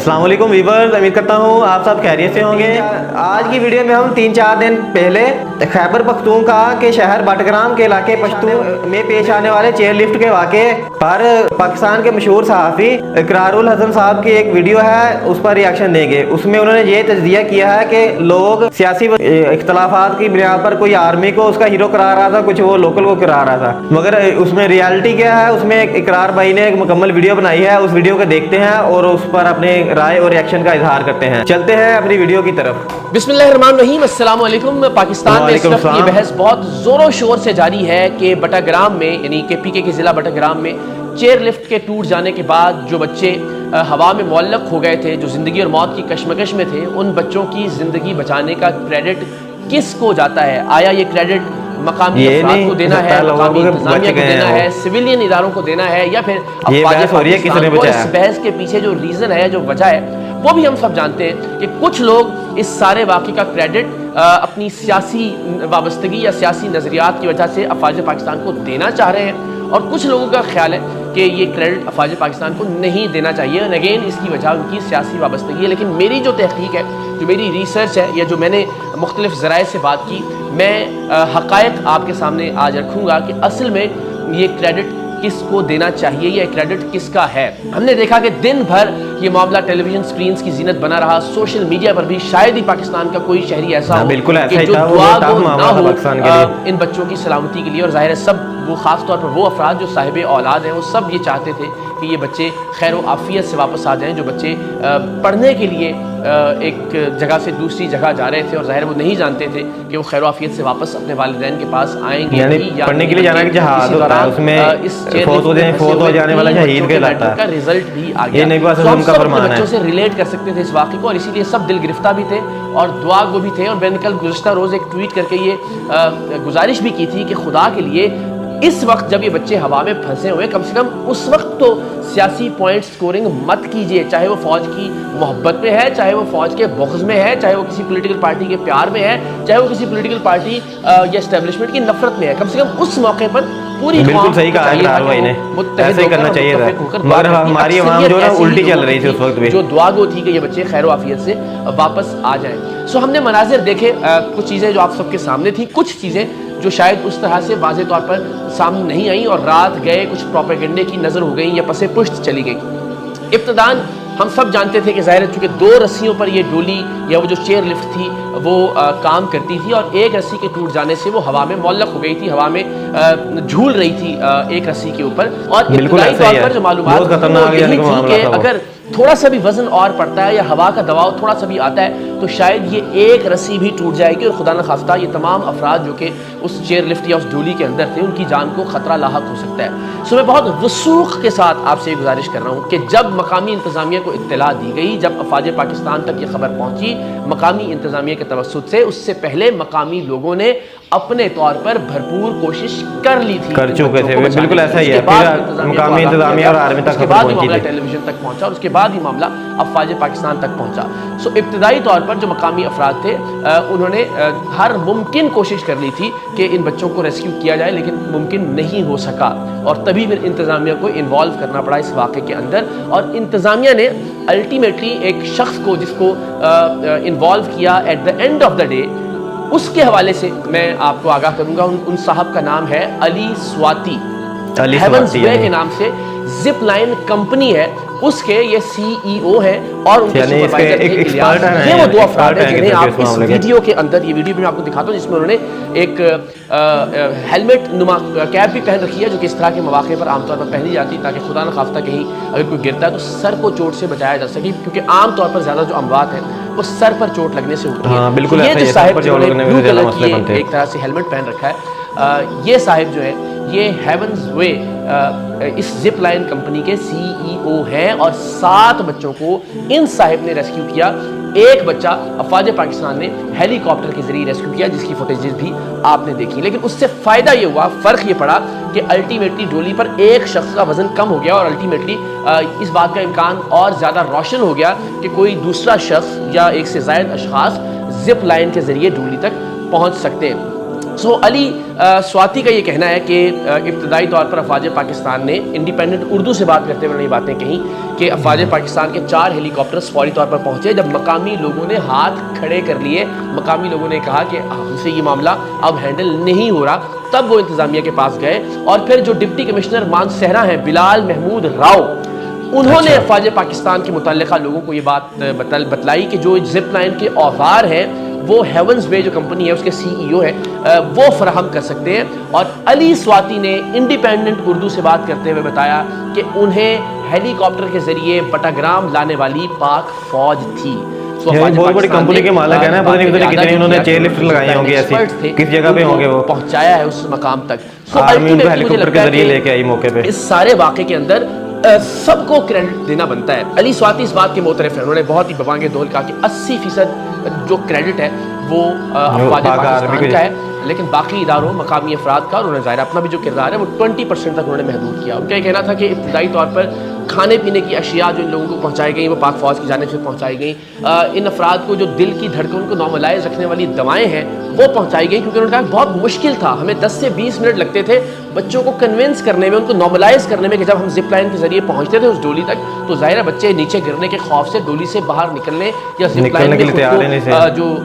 السلام علیکم ویورز، امید کرتا ہوں آپ سب خیریت سے ہوں گے۔ آج کی ویڈیو میں ہم 3-4 دن پہلے خیبر پختونخوا کے شہر بٹگرام کے علاقے پشتون میں پیش آنے والے چیئر لفٹ کے واقعے پر پاکستان کے مشہور صحافی اقرار الحسن صاحب کی ایک ویڈیو ہے، اس پر ریاکشن دیں گے۔ اس میں انہوں نے یہ تجزیہ کیا ہے کہ لوگ سیاسی اختلافات کی بنیاد پر کوئی آرمی کو اس کا ہیرو قرار رہا تھا، کچھ وہ لوکل کو قرار رہا تھا، مگر اس میں ریالٹی کیا ہے، اس میں اقرار بھائی نے ایک مکمل ویڈیو بنائی ہے۔ اس ویڈیو کو دیکھتے ہیں اور اس پر اپنے رائے اور ریاکشن کا اظہار کرتے ہیں۔ چلتے ہیں اپنی ویڈیو کی طرف۔ بسم اللہ الرحمن الرحیم۔ السلام علیکم۔ پاکستان میں اس وقت یہ بحث بہت زور و شور سے جاری ہے کہ بٹگرام میں، یعنی کہ پی کے ضلع بٹگرام میں چیئر لفٹ کے ٹوٹ جانے کے بعد جو بچے ہوا میں معلق ہو گئے تھے، جو زندگی اور موت کی کشمکش میں تھے، ان بچوں کی زندگی بچانے کا کریڈٹ کس کو جاتا ہے؟ آیا یہ کریڈٹ مقامی افراد کو دینا ہے، مقامی انتظامیہ کو دینا ہے، سویلین اداروں کو دینا ہے، یا پھر افواج پاکستان کو؟ اس بحث کے پیچھے جو ریزن ہے، جو وجہ ہے، وہ بھی ہم سب جانتے ہیں کہ کچھ لوگ اس سارے واقعے کا کریڈٹ اپنی سیاسی وابستگی یا سیاسی نظریات کی وجہ سے افواج پاکستان کو دینا چاہ رہے ہیں، اور کچھ لوگوں کا خیال ہے کہ یہ کریڈٹ افواج پاکستان کو نہیں دینا چاہیے۔ اگین اس کی وجہ ان کی سیاسی وابستگی ہے۔ لیکن میری جو تحقیق ہے، جو میری ریسرچ ہے، یا جو میں نے مختلف ذرائع سے بات کی، میں حقائق آپ کے سامنے آج رکھوں گا کہ اصل میں یہ کریڈٹ کس کو دینا چاہیے، یہ کریڈٹ کس کا ہے۔ ہم نے دیکھا کہ دن بھر یہ معاملہ ٹیلی ویژن سکرینز کی زینت بنا رہا، سوشل میڈیا پر بھی شاید ہی پاکستان کا کوئی شہری ایسا ہو کہ جو دعا گو نہ ہو ان بچوں کی سلامتی کے لیے۔ اور ظاہر ہے سب وہ، خاص طور پر وہ افراد جو صاحب اولاد ہیں، وہ سب یہ چاہتے تھے کہ یہ بچے خیر و عافیت سے واپس آ جائیں، جو بچے پڑھنے کے لیے ایک جگہ سے دوسری جگہ جا رہے تھے، اور ظاہر وہ نہیں جانتے تھے کہ وہ خیر و عافیت سے واپس اپنے والدین کے پاس آئیں گے، یعنی پڑھنے کے لیے جانا کہ جہاد ہوتا ہے، اس میں فوت ہو جانے والا شہید کہلاتا ہے، کا رزلٹ بھی آ گیا۔ یہ نبی صلی اللہ علیہ وسلم کا فرمان ہے۔ بچوں سے ریلیٹ کر سکتے تھے اس واقعے کو، اور اسی لیے سب دل گرفتہ بھی تھے اور دعا گو بھی تھے۔ اور میں نے کل گزشتہ روز ایک ٹویٹ کر کے یہ گزارش بھی کی تھی کہ خدا کے لیے اس وقت جب یہ بچے ہوا میں پھنسے ہوئے، کم سے کم اس وقت تو سیاسی پوائنٹ سکورنگ مت کیجئے، چاہے وہ فوج کی محبت میں ہے، چاہے وہ فوج کے بغض میں ہے، چاہے وہ کسی پولیٹیکل پارٹی کے پیار میں ہے، چاہے وہ کسی پولیٹیکل پارٹی یا اسٹیبلشمنٹ کی نفرت میں ہے۔ کم سے کم اس موقع پر پوری بالکل صحیح کہا اقرار بھائی نے، ایسے ہی کرنا چاہیے تھا، مگر ہماری عوام جو ہے الٹی چل رہی تھی اس وقت بھی، جو دعا گو تھی کہ یہ بچے خیر و عافیت سے واپس آ جائیں۔ سو ہم نے مناظر دیکھے، کچھ چیزیں جو آپ سب کے سامنے تھیں، کچھ چیزیں جو شاید اس طرح سے واضح طور پر سامنے نہیں آئیں، اور رات گئے کچھ پروپیگنڈے کی نظر ہو گئیں یا پس پشت چلی گئی۔ ابتداً ہم سب جانتے تھے کہ ظاہر ہے چونکہ 2 رسیوں پر یہ ڈولی یا وہ جو چیئر لفٹ تھی وہ کام کرتی تھی، اور ایک رسی کے ٹوٹ جانے سے وہ ہوا میں معلق ہو گئی تھی، ہوا میں جھول رہی تھی ایک رسی کے اوپر۔ اور ابتدائی طور پر جو معلومات یہی تھی کہ اگر تھوڑا سا بھی وزن اور پڑتا ہے یا ہوا کا دباؤ تھوڑا سا بھی آتا ہے تو شاید یہ ایک رسی بھی ٹوٹ جائے گی، اور خدا نخواستہ یہ تمام افراد جو کہ اس چیئر لفٹ یا اس ڈولی کے اندر تھے، ان کی جان کو خطرہ لاحق ہو سکتا ہے۔ سو میں بہت وثوق کے ساتھ آپ سے یہ گزارش کر رہا ہوں کہ جب مقامی انتظامیہ کو اطلاع دی گئی، جب افواج پاکستان تک یہ خبر پہنچی مقامی انتظامیہ کے توسط سے، اس سے پہلے مقامی لوگوں نے اپنے طور پر بھرپور کوشش کر لی تھی، کر چکے تھے، بالکل ایسا ہی ہے۔ پھر مقامی انتظامیہ اور آرمی تک خبر پہنچی تھی، ٹیلی ویژن تک پہنچا، اور اس کے بعد ہی معاملہ افواج پاکستان تک پہنچا۔ سو ابتدائی طور پر جو مقامی افراد تھے انہوں نے ہر ممکن کوشش کر لی تھی کہ ان بچوں کو ریسکیو کیا جائے، لیکن ممکن نہیں ہو سکا، اور تبھی پھر انتظامیہ کو انوالو کرنا پڑا اس واقعے کے اندر۔ اور انتظامیہ نے الٹیمیٹلی ایک شخص کو جس کو انوالو کیا at the end of the day, اس کے حوالے سے میں آپ کو آگاہ کروں گا۔ ان صاحب کا نام ہے علی سواتی، ہیونز وے کے نام سے زپ لائن کمپنی ہے، اس کے یہ CEO ہیں، اور ان کے سپروائزر تھے الیاس۔ یہ وہ 2 افراد ہیں جنہیں آپ اس ویڈیو کے اندر، یہ ویڈیو بھی میں آپ کو دکھاتا ہوں، جس میں انہوں نے ایک ہیلمٹ نما کیپ بھی پہن رکھی ہے، جو کہ اس طرح کے مواقع پر عام طور پر پہنی جاتی ہے، تاکہ خدا نخواستہ کہیں اگر کوئی گرتا ہے تو سر کو چوٹ سے بچایا جا سکے، کیونکہ عام طور پر زیادہ جو اموات ہیں وہ سر پر چوٹ لگنے سے ہوتی ہے۔ بالکل یہ جو صاحب جو بلو کلر کی ایک طرح سے ہیلمٹ پہن رکھا ہے، یہ صاحب جو ہے یہ ہیونز وے اس زپ لائن کمپنی کے CEO ہیں، اور 7 بچوں کو ان صاحب نے ریسکیو کیا۔ ایک بچہ افواج پاکستان نے ہیلی کاپٹر کے ذریعے ریسکیو کیا، جس کی فوٹیجز بھی آپ نے دیکھی۔ لیکن اس سے فائدہ یہ ہوا، فرق یہ پڑا کہ الٹیمیٹلی ڈولی پر ایک شخص کا وزن کم ہو گیا، اور الٹیمیٹلی اس بات کا امکان اور زیادہ روشن ہو گیا کہ کوئی دوسرا شخص یا ایک سے زائد اشخاص زپ لائن کے ذریعے ڈولی تک پہنچ سکتے ہیں۔ سو علی سواتی کا یہ کہنا ہے کہ ابتدائی طور پر افواج پاکستان نے انڈیپینڈنٹ اردو سے بات کرتے ہوئے یہ باتیں کہیں کہ افواج پاکستان کے 4 ہیلی کاپٹرز فوری طور پر پہنچے. جب مقامی لوگوں نے ہاتھ کھڑے کر لیے, مقامی لوگوں نے کہا کہ ہم سے یہ معاملہ اب ہینڈل نہیں ہو رہا, تب وہ انتظامیہ کے پاس گئے. اور پھر جو ڈپٹی کمشنر مانسہرہ ہیں بلال محمود راؤ, انہوں نے افواج پاکستان کے متعلقہ لوگوں کو یہ بات بتلائی کہ جو زپ لائن کے اوزار ہیں وہ ہیونز وے جو کمپنی ہے اس کے CEO ہے وہ فراہم کر سکتے ہیں. اور علی سواتی نے انڈیپینڈنٹ اردو سے بات کرتے ہوئے بتایا کہ انہیں ہیلی کاپٹر کے ذریعے بٹاگرام لانے والی پاک فوج تھی. بہت بڑی کمپنی کے مالک ہیں نا, پتہ نہیں کتنے انہوں نے چیئر لفٹ لگائی ہوں گی, ایسی کس جگہ پہ ہوں گے وہ پہنچایا ہے اس مقام تک. آرمی ان کو ہیلی کاپٹر کے ذریعے لے کے آئی موقع پہ. اس سارے واقعے کے اندر سب کو کریڈٹ دینا بنتا ہے. علی سواتی اس بات کے معترف ہیں, انہوں نے بہت ہی ببانگ دول کہا کہ 80% جو کریڈٹ ہے وہ افواج پاکستان کا ہے, لیکن باقی اداروں مقامی افراد کا, انہوں نے ظاہر اپنا بھی جو کردار ہے وہ 20% تک انہوں نے محدود کیا. ان کا یہ کہنا تھا کہ ابتدائی طور پر کھانے پینے کی اشیاء جو ان لوگوں کو پہنچائی گئیں وہ پاک فوج کی جانب سے پہنچائی گئیں. ان افراد کو جو دل کی دھڑکن کو نارملائز رکھنے والی دوائیں ہیں وہ پہنچائی گئیں, کیونکہ انہوں نے کہا بہت مشکل تھا, ہمیں 10 سے 20 منٹ لگتے تھے بچوں کو کنونس کرنے میں, ان کو نارملائز کرنے میں, کہ جب ہم زپ لائن کے ذریعے پہنچتے تھے اس ڈولی تک تو ظاہر ہے بچے نیچے گرنے کے خوف سے ڈولی سے باہر نکلنے یا زپ لائن میں خود کو جو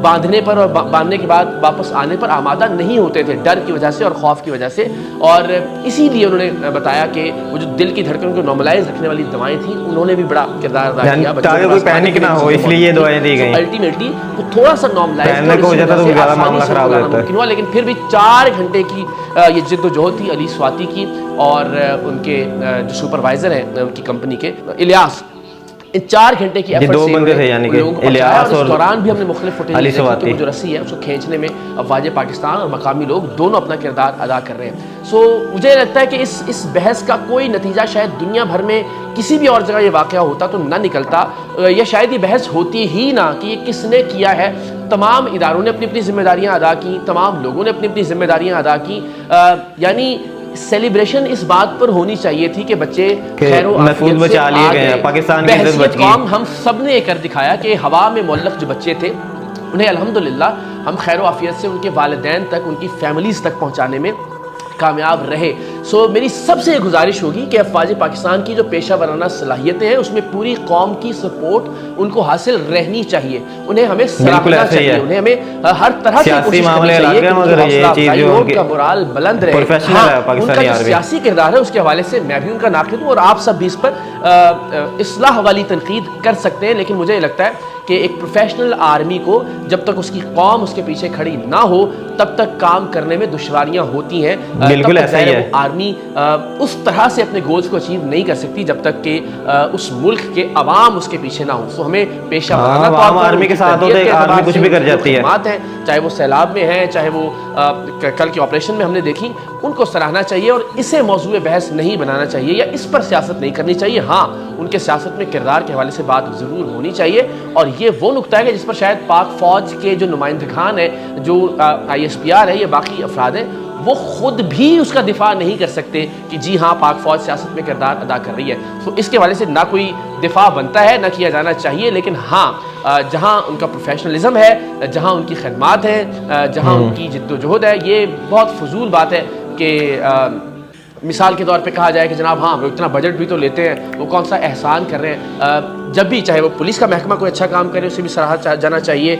باندھنے پر اور باندھنے کے بعد واپس آنے پر آمادہ نہیں ہوتے تھے, ڈر کی وجہ سے اور خوف کی وجہ سے. اور اسی لیے انہوں نے بتایا کہ وہ جو دل کی دھڑکن کو نارملائز رکھنے والی دوائیں تھیں انہوں نے بھی بڑا کردار ادا کیا, تاکہ کوئی پینک نہ ہو, اس لیے یہ دوائیں دی گئیں. الٹیمیٹلی وہ تھوڑا سا نارملائز ہو جاتا تو زیادہ معاملہ خراب ہو جاتا ہے, لیکن پھر بھی 4 گھنٹے کی یہ جد و جہد تھی علی سواتی کی اور ان کے جو سپروائزر ہیں ان کی کمپنی کے الیاس. ان 4 گھنٹے کی ایفرٹ سے 2 بندے تھے, یعنی کہ الیاس اور اس دوران بھی ہم نے مختلف فوٹیج علی دیکھی سواتی کہ وہ جو رسی ہے اس کو کھینچنے میں افواج پاکستان اور مقامی لوگ دونوں اپنا کردار ادا کر رہے ہیں. سو مجھے لگتا ہے کہ اس بحث کا کوئی نتیجہ شاید دنیا بھر میں کسی بھی اور جگہ یہ واقعہ ہوتا تو نہ نکلتا, یا شاید یہ بحث ہوتی ہی نہ کہ یہ کس نے کیا ہے. تمام اداروں نے اپنی اپنی ذمہ داریاں ادا کی, تمام لوگوں نے اپنی اپنی ذمہ داریاں ادا کی. یعنی سیلیبریشن اس بات پر ہونی چاہیے تھی کہ بچے خیر و محفوظ بچا لیے گئے ہیں, پاکستان کی عزت بچ گئی. ہم سب نے یہ کر دکھایا کہ ہوا میں معلق جو بچے تھے انہیں الحمدللہ ہم خیر و عافیت سے ان کے والدین تک, ان کی فیملیز تک پہنچانے میں کامیاب رہے. سو میری سب سے گزارش ہوگی کہ افواج پاکستان کی جو پیشہ ورانہ صلاحیتیں ہیں اس میں پوری قوم کی سپورٹ ان کو حاصل رہنی چاہیے, انہیں ہمیں سراہنا چاہیے, انہیں ہمیں ہر طرح کی کوشش کرنی چاہیے کہ حوصلہ افزائی ہو, ان کا مورال بلند رہے. ان کا جو سیاسی کردار ہے اس کے حوالے سے میں بھی ان کا ناقد ہوں اور آپ سب بھی اس پر اصلاح والی تنقید کر سکتے ہیں, لیکن مجھے لگتا ہے کہ ایک پروفیشنل آرمی کو جب تک اس کی قوم اس کے پیچھے کھڑی نہ ہو تب تک کام کرنے میں دشواریاں ہوتی ہیں. بالکل ایسا ہی ہے. آرمی اس طرح سے اپنے گولز کو اچیو نہیں کر سکتی جب تک کہ اس ملک کے عوام اس کے پیچھے نہ ہو. تو ہمیں پیشہ ورانہ طور پر آرمی کے ساتھ ہوتے ہیں, آرمی کچھ بھی کر جاتی ہے, چاہے وہ سیلاب میں ہیں, چاہے وہ کل کے آپریشن میں ہم نے دیکھی, ان کو سراہنا چاہیے اور اسے موضوع بحث نہیں بنانا چاہیے یا اس پر سیاست نہیں کرنی چاہیے. ہاں ان کے سیاست میں کردار کے حوالے سے بات ضرور ہونی چاہیے, اور یہ وہ نقطہ ہے کہ جس پر شاید پاک فوج کے جو نمائندگان ہیں, جو ISPR ہے, یہ باقی افراد ہیں, وہ خود بھی اس کا دفاع نہیں کر سکتے کہ جی ہاں پاک فوج سیاست میں کردار ادا کر رہی ہے. تو اس کے حوالے سے نہ کوئی دفاع بنتا ہے نہ کیا جانا چاہیے, لیکن ہاں جہاں ان کا پروفیشنلزم ہے, جہاں ان کی خدمات ہیں, جہاں ان کی جد و جہد ہے, یہ بہت فضول بات ہے کہ مثال کے طور پہ کہا جائے کہ جناب ہاں وہ اتنا بجٹ بھی تو لیتے ہیں, وہ کون سا احسان کر رہے ہیں. جب بھی چاہے وہ پولیس کا محکمہ کوئی اچھا کام کرے اسے بھی سراہا جانا چاہیے,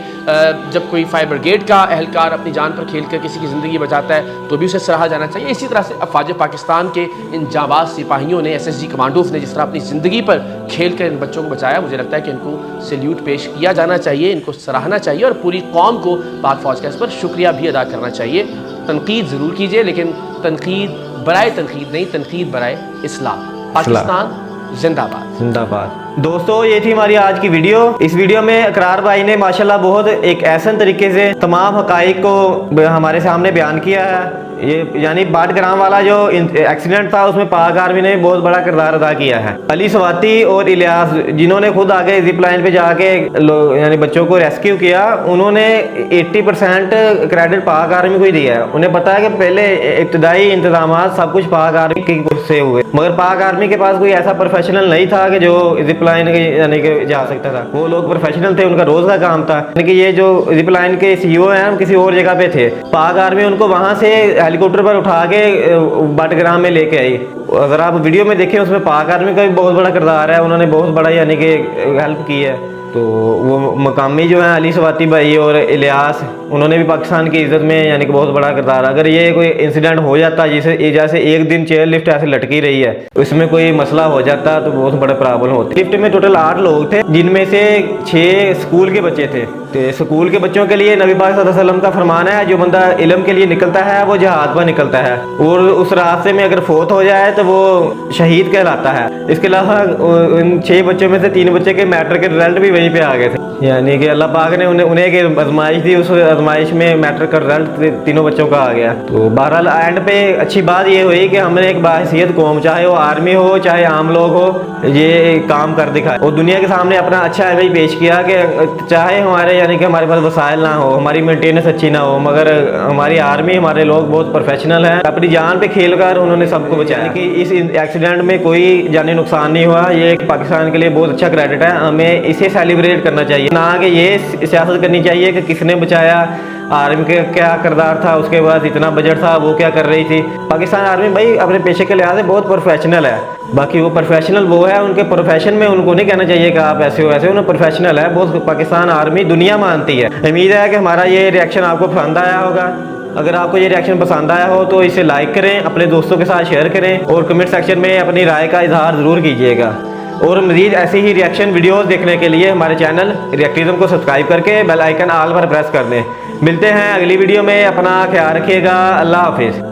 جب کوئی فائر بریگیڈ کا اہلکار اپنی جان پر کھیل کر کسی کی زندگی بچاتا ہے تو بھی اسے سراہا جانا چاہیے. اسی طرح سے افواج پاکستان کے ان جانباز سپاہیوں نے, SSG کمانڈوز نے جس طرح اپنی زندگی پر کھیل کر ان بچوں کو بچایا, مجھے لگتا ہے کہ ان کو سیلیوٹ پیش کیا جانا چاہیے, ان کو سراہنا چاہیے اور پوری قوم کو پاک فوج کا اس پر شکریہ بھی ادا کرنا چاہیے. تنقید ضرور کیجیے, لیکن تنقید برائے تنقید نہیں, تنقید برائے اصلاح. پاکستان زندہ باد. زندہ باد. دوستو یہ تھی ہماری آج کی ویڈیو. اس ویڈیو میں اقرار بھائی نے ماشاءاللہ بہت ایک احسن طریقے سے تمام حقائق کو ہمارے سامنے بیان کیا ہے. یہ یعنی باٹ گرام والا جو ایکسیڈنٹ تھا اس میں پاک آرمی نے بہت بڑا کردار ادا کیا ہے. علی سواتی اور الیاس جنہوں نے خود آگے زپ لائن پہ جا کے یعنی بچوں کو ریسکیو کیا, انہوں نے 80% کریڈٹ پاک آرمی کو ہی دیا ہے. انہیں پتا ہے کہ پہلے ابتدائی انتظامات سب کچھ پاک آرمی کی سے ہوئے, مگر پاک آرمی کے پاس کوئی ایسا پروفیشنل نہیں تھا کہ جو زپ لائن یعنی کہ جا سکتا تھا. وہ لوگ پروفیشنل تھے, ان کا روز کا کام تھا. یعنی کہ یہ جو زپ لائن کے سی او ہیں ہم کسی اور جگہ پہ تھے, پاک آرمی ان کو وہاں سے ہیلی کاپٹر پر اٹھا کے بٹ گرام میں لے کے آئی. اگر آپ ویڈیو میں دیکھیں اس میں پاک آرمی کا بھی بہت بڑا کردار ہے, انہوں نے بہت بڑا یعنی کہ ہیلپ کی ہے. تو وہ مقامی جو ہیں علی سواتی بھائی اور الیاس, انہوں نے بھی پاکستان کی عزت میں یعنی کہ بہت بڑا کردار. اگر یہ کوئی انسیڈنٹ ہو جاتا جیسے ایک دن چیئر لفٹ ایسے لٹکی رہی ہے, اس میں کوئی مسئلہ ہو جاتا تو بہت بڑا پرابلم ہوتی. لفٹ میں ٹوٹل 8 لوگ تھے, جن میں سے 6 اسکول کے بچے تھے. تو اسکول کے بچوں کے لیے نبی پاک صلی اللہ علیہ وسلم کا فرمان ہے, جو بندہ علم کے لیے نکلتا ہے وہ جہاد پر نکلتا ہے, اور اس راستے میں اگر فوت ہو جائے تو وہ شہید کہلاتا ہے. اس کے علاوہ ان 6 بچوں میں سے 3 بچے کے میٹرک کے رزلٹ بھی وہیں پہ آ گئے تھے. یعنی کہ اللہ پاک نے انہیں ایک آزمائش دی, اس آزمائش میں میٹرک کا رزلٹ تینوں بچوں کا آ گیا. تو بہرحال اینڈ پہ اچھی بات یہ ہوئی کہ ہم نے ایک باحثیت قوم, چاہے وہ آرمی ہو چاہے عام لوگ ہو, یہ کام کر دکھایا اور دنیا کے سامنے اپنا اچھا امیج پیش کیا کہ چاہے ہمارے یعنی کہ ہمارے پاس وسائل نہ ہو, ہماری مینٹیننس اچھی نہ ہو, مگر ہماری آرمی ہمارے لوگ بہت پروفیشنل ہیں. اپنی جان پہ کھیل کر انہوں نے سب کو بچایا. کہ اس ایکسیڈنٹ میں کوئی جانی نقصان نہیں ہوا, یہ ایک پاکستان کے لیے بہت اچھا کریڈٹ ہے. ہمیں اسے سیلیبریٹ کرنا چاہیے, نہ کہ یہ سیاست کرنی چاہیے کہ کس نے بچایا, آرمی کا کیا کردار تھا, اس کے بعد اتنا بجٹ تھا, وہ کیا کر رہی تھی. پاکستان آرمی بھائی اپنے پیشے کے لحاظ سے بہت پروفیشنل ہے. باقی وہ پروفیشنل وہ ہے, ان کے پروفیشن میں ان کو نہیں کہنا چاہیے کہ آپ ایسے ہو ایسے, انہیں پروفیشنل ہے بہت. پاکستان آرمی دنیا مانتی ہے. امید ہے کہ ہمارا یہ ریئیکشن آپ کو پسند آیا ہوگا. اگر آپ کو یہ ریئیکشن پسند آیا ہو تو اسے لائک کریں, اپنے دوستوں کے ساتھ شیئر کریں, اور کمنٹ سیکشن میں اپنی رائے کا اظہار ضرور کیجیے گا. اور مزید ایسی ہی ریئیکشن ویڈیوز دیکھنے کے لیے ہمارے چینل ریئیکٹیزم کو سبسکرائب کر کے بیل آئیکن آل پر پریس کر دیں. ملتے ہیں اگلی ویڈیو میں, اپنا خیال رکھیے گا. اللہ حافظ.